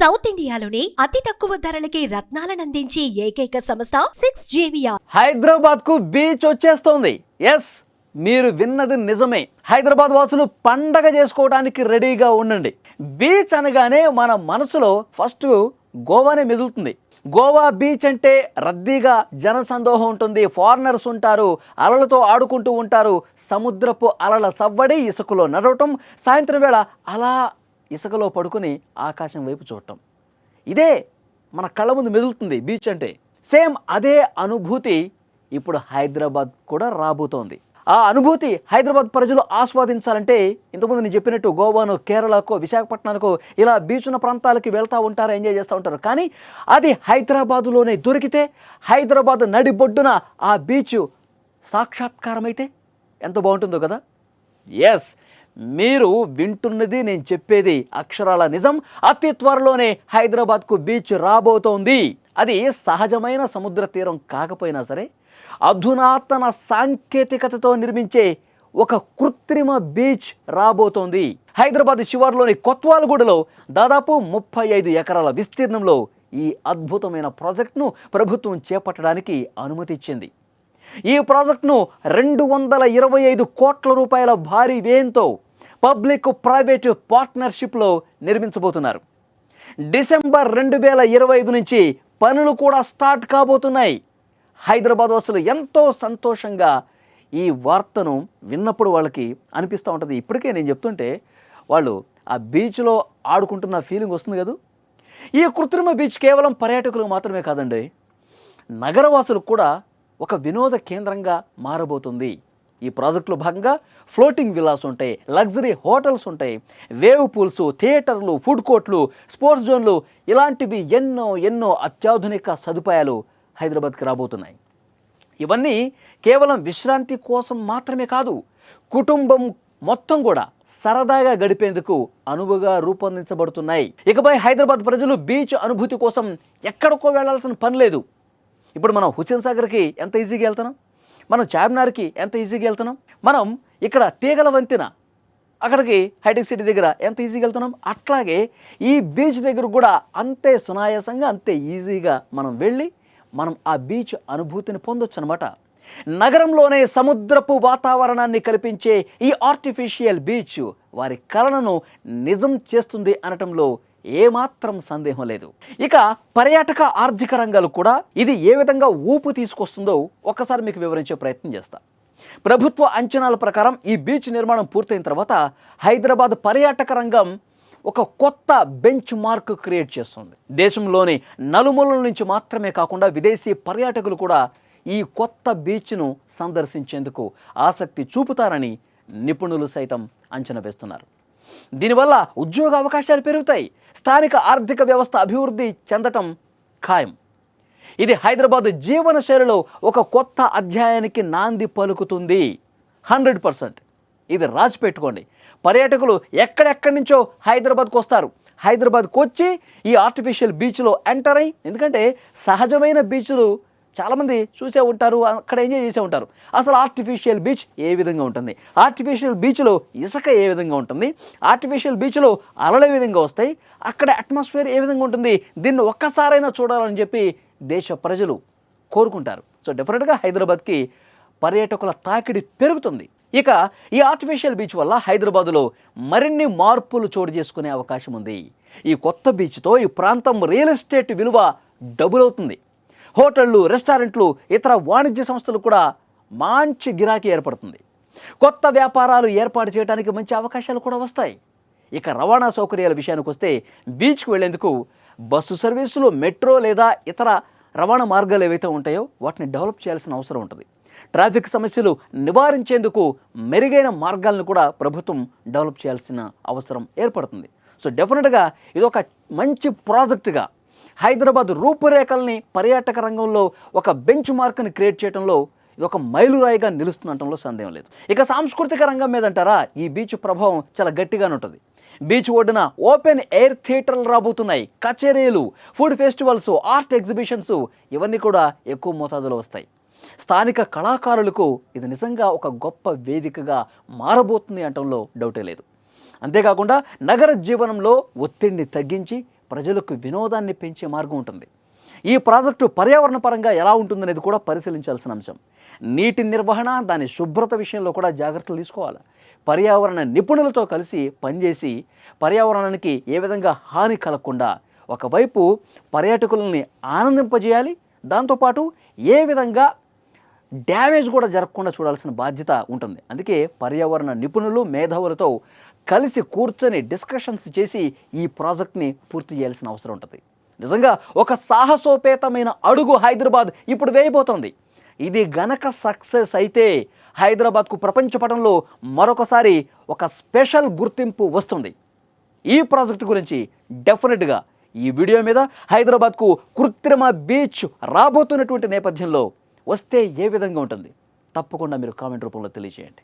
South ఇండియాలోని అతి తక్కువ ధరలకి రత్నాలనందించే ఏకైక సంస్థ 6JVR. హైదరాబాద్ కు బీచ్ వచ్చేస్తోంది. ఎస్, మీరు విన్నది నిజమే. హైదరాబాద్ వాసులు పండగ చేసుకోవడానికి రెడీగా ఉండండి. బీచ్ అనగానే మన మనసులో ఫస్ట్ గోవానే మెదులుతుంది. గోవా బీచ్ అంటే రద్దీగా జనసందోహం ఉంటుంది, ఫారినర్స్ ఉంటారు, అలలతో ఆడుకుంటూ ఉంటారు, సముద్రపు అలల సవ్వడి, ఇసుకలో నడవటం, సాయంత్రం వేళ అలా ఇసుకలో పడుకుని ఆకాశం వైపు చూడటం. ఇదే మన కళ్ళ ముందు మెదులుతుంది బీచ్ అంటే. సేమ్ అదే అనుభూతి ఇప్పుడు హైదరాబాద్ కూడా రాబోతోంది. ఆ అనుభూతి హైదరాబాద్ ప్రజలు ఆస్వాదించాలంటే ఇంతకుముందు నేను చెప్పినట్టు గోవాను, కేరళకు, విశాఖపట్నానికి ఇలా బీచ్ ఉన్న ప్రాంతాలకి వెళ్తూ ఉంటారు, ఎంజాయ్ చేస్తూ ఉంటారు. కానీ అది హైదరాబాదులోనే దొరికితే, హైదరాబాద్ నడిబొడ్డున ఆ బీచ్ సాక్షాత్కారం అయితే ఎంత బాగుంటుందో కదా. ఎస్, మీరు వింటున్నది నేను చెప్పేది అక్షరాల నిజం. అతి త్వరలోనే హైదరాబాద్కు బీచ్ రాబోతోంది. అది సహజమైన సముద్ర తీరం కాకపోయినా సరే, అధునాతన సాంకేతికతతో నిర్మించే ఒక కృత్రిమ బీచ్ రాబోతోంది. హైదరాబాద్ శివార్లోని కొత్వాలగూడలో దాదాపు 35 ఎకరాల విస్తీర్ణంలో ఈ అద్భుతమైన ప్రాజెక్టును ప్రభుత్వం చేపట్టడానికి అనుమతి ఇచ్చింది. ఈ ప్రాజెక్టును 225 కోట్ల రూపాయల భారీ వ్యయంతో పబ్లిక్ ప్రైవేటు పార్ట్నర్షిప్లో నిర్మించబోతున్నారు. డిసెంబర్ 2025 నుంచి పనులు కూడా స్టార్ట్ కాబోతున్నాయి. హైదరాబాద్ వాసులు ఎంతో సంతోషంగా ఈ వార్తను విన్నప్పుడు వాళ్ళకి అనిపిస్తూ ఉంటుంది. ఇప్పటికే నేను చెప్తుంటే వాళ్ళు ఆ బీచ్లో ఆడుకుంటున్న ఫీలింగ్ వస్తుంది కదా. ఈ కృత్రిమ బీచ్ కేవలం పర్యాటకులకు మాత్రమే కాదండి, నగరవాసులకు కూడా ఒక వినోద కేంద్రంగా మారబోతుంది. ఈ ప్రాజెక్టులో భాగంగా ఫ్లోటింగ్ విల్లాస్ ఉంటాయి, లగ్జరీ హోటల్స్ ఉంటాయి, వేవ్ పూల్స్, థియేటర్లు, ఫుడ్ కోర్ట్లు, స్పోర్ట్స్ జోన్లు, ఇలాంటివి ఎన్నో అత్యాధునిక సదుపాయాలు హైదరాబాద్కి రాబోతున్నాయి. ఇవన్నీ కేవలం విశ్రాంతి కోసం మాత్రమే కాదు, కుటుంబం మొత్తం కూడా సరదాగా గడిపేందుకు అనువుగా రూపొందించబడుతున్నాయి. ఇకపై హైదరాబాద్ ప్రజలు బీచ్ అనుభూతి కోసం ఎక్కడికో వెళ్లాల్సిన పని లేదు. ఇప్పుడు మనం హుస్సేన్ సాగర్కి ఎంత ఈజీగా వెళ్తున్నాం, మనం చార్మినార్కి ఎంత ఈజీగా వెళ్తున్నాం, మనం ఇక్కడ తీగల వంతెన అక్కడికి హైటెక్ సిటీ దగ్గర ఎంత ఈజీగా వెళ్తున్నాం, అట్లాగే ఈ బీచ్ దగ్గర కూడా అంతే సునాయాసంగా, అంతే ఈజీగా మనం వెళ్ళి మనం ఆ బీచ్ అనుభూతిని పొందొచ్చు అనమాట. నగరంలోనే సముద్రపు వాతావరణాన్ని కల్పించే ఈ ఆర్టిఫిషియల్ బీచ్ వారి కలలను నిజం చేస్తుంది అనటంలో ఏమాత్రం సందేహం లేదు. ఇక పర్యాటక ఆర్థిక రంగాలు కూడా ఇది ఏ విధంగా ఊపు తీసుకొస్తుందో ఒక్కసారి మీకు వివరించే ప్రయత్నం చేస్తా. ప్రభుత్వ అంచనాల ప్రకారం ఈ బీచ్ నిర్మాణం పూర్తయిన తర్వాత హైదరాబాద్ పర్యాటక రంగం ఒక కొత్త బెంచ్ మార్క్ క్రియేట్ చేస్తుంది. దేశంలోని నలుమూలల నుంచి మాత్రమే కాకుండా విదేశీ పర్యాటకులు కూడా ఈ కొత్త బీచ్ను సందర్శించేందుకు ఆసక్తి చూపుతారని నిపుణులు సైతం అంచనా వేస్తున్నారు. దీనివల్ల ఉద్యోగ అవకాశాలు పెరుగుతాయి, స్థానిక ఆర్థిక వ్యవస్థ అభివృద్ధి చెందటం ఖాయం. ఇది హైదరాబాద్ జీవన శైలిలో ఒక కొత్త అధ్యాయానికి నాంది పలుకుతుంది. 100% ఇది రాసి పెట్టుకోండి. పర్యాటకులు ఎక్కడెక్కడి నుంచో హైదరాబాద్కు వస్తారు. హైదరాబాద్కు వచ్చి ఈ ఆర్టిఫిషియల్ బీచ్లో ఎంటర్ అయ్యి, ఎందుకంటే సహజమైన బీచ్లు చాలామంది చూసే ఉంటారు, అక్కడ ఎంజాయ్ చేసే ఉంటారు. అసలు ఆర్టిఫిషియల్ బీచ్ ఏ విధంగా ఉంటుంది, ఆర్టిఫిషియల్ బీచ్లో ఇసుక ఏ విధంగా ఉంటుంది, ఆర్టిఫిషియల్ బీచ్లో అలలు ఏ విధంగా వస్తాయి, అక్కడ అట్మాస్ఫియర్ ఏ విధంగా ఉంటుంది, దీన్ని ఒక్కసారైనా చూడాలని చెప్పి దేశ ప్రజలు కోరుకుంటారు. సో డెఫినెట్గా హైదరాబాద్కి పర్యాటకుల తాకిడి పెరుగుతుంది. ఇక ఈ ఆర్టిఫిషియల్ బీచ్ వల్ల హైదరాబాదులో మరిన్ని మార్పులు చోటు చేసుకునే అవకాశం ఉంది. ఈ కొత్త బీచ్తో ఈ ప్రాంతం రియల్ ఎస్టేట్ విలువ డబుల్ అవుతుంది. హోటళ్ళు, రెస్టారెంట్లు, ఇతర వాణిజ్య సంస్థలు కూడా మంచి గిరాకీ ఏర్పడుతుంది. కొత్త వ్యాపారాలు ఏర్పాటు చేయడానికి మంచి అవకాశాలు కూడా వస్తాయి. ఇక రవాణా సౌకర్యాల విషయానికి వస్తే బీచ్కి వెళ్లేందుకు బస్సు సర్వీసులు, మెట్రో లేదా ఇతర రవాణా మార్గాలు ఏవైతే ఉంటాయో వాటిని డెవలప్ చేయాల్సిన అవసరం ఉంటుంది. ట్రాఫిక్ సమస్యలు నివారించేందుకు మెరుగైన మార్గాలను కూడా ప్రభుత్వం డెవలప్ చేయాల్సిన అవసరం ఏర్పడుతుంది. సో డెఫినెట్గా ఇది ఒక మంచి ప్రాజెక్టుగా హైదరాబాద్ రూపురేఖల్ని పర్యాటక రంగంలో ఒక బెంచ్ మార్క్ని క్రియేట్ చేయడంలో ఇది ఒక మైలురాయిగా నిలుస్తుండటంలో సందేహం లేదు. ఇక సాంస్కృతిక రంగం మీద అంటారా, ఈ బీచ్ ప్రభావం చాలా గట్టిగానే ఉంటుంది. బీచ్ ఒడ్డున ఓపెన్ ఎయిర్ థియేటర్లు రాబోతున్నాయి, కచేరీలు, ఫుడ్ ఫెస్టివల్స్, ఆర్ట్ ఎగ్జిబిషన్స్ ఇవన్నీ కూడా ఎక్కువ మోతాదులో వస్తాయి. స్థానిక కళాకారులకు ఇది నిజంగా ఒక గొప్ప వేదికగా మారబోతుంది అనటంలో డౌటే లేదు. అంతేకాకుండా నగర జీవనంలో ఒత్తిడిని తగ్గించి ప్రజలకు వినోదాన్ని పెంచే మార్గం ఉంటుంది. ఈ ప్రాజెక్టు పర్యావరణ పరంగా ఎలా ఉంటుందనేది కూడా పరిశీలించాల్సిన అంశం. నీటి నిర్వహణ, దాని శుభ్రత విషయంలో కూడా జాగ్రత్తలు తీసుకోవాలి. పర్యావరణ నిపుణులతో కలిసి పనిచేసి పర్యావరణానికి ఏ విధంగా హాని కలగకుండా ఒకవైపు పర్యాటకులని ఆనందింపజేయాలి, దాంతోపాటు ఏ విధంగా డ్యామేజ్ కూడా జరగకుండా చూడాల్సిన బాధ్యత ఉంటుంది. అందుకే పర్యావరణ నిపుణులు, మేధావులతో కలిసి కూర్చొని డిస్కషన్స్ చేసి ఈ ప్రాజెక్ట్ని పూర్తి చేయాల్సిన అవసరం ఉంటుంది. నిజంగా ఒక సాహసోపేతమైన అడుగు హైదరాబాద్ ఇప్పుడు వేయబోతోంది. ఇది గనక సక్సెస్ అయితే హైదరాబాద్కు ప్రపంచ పటంలో మరొకసారి ఒక స్పెషల్ గుర్తింపు వస్తుంది. ఈ ప్రాజెక్టు గురించి డెఫినెట్గా ఈ వీడియో మీద హైదరాబాద్కు కృత్రిమ బీచ్ రాబోతున్నటువంటి నేపథ్యంలో వస్తే ఏ విధంగా ఉంటుంది తప్పకుండా మీరు కామెంట్ రూపంలో తెలియజేయండి.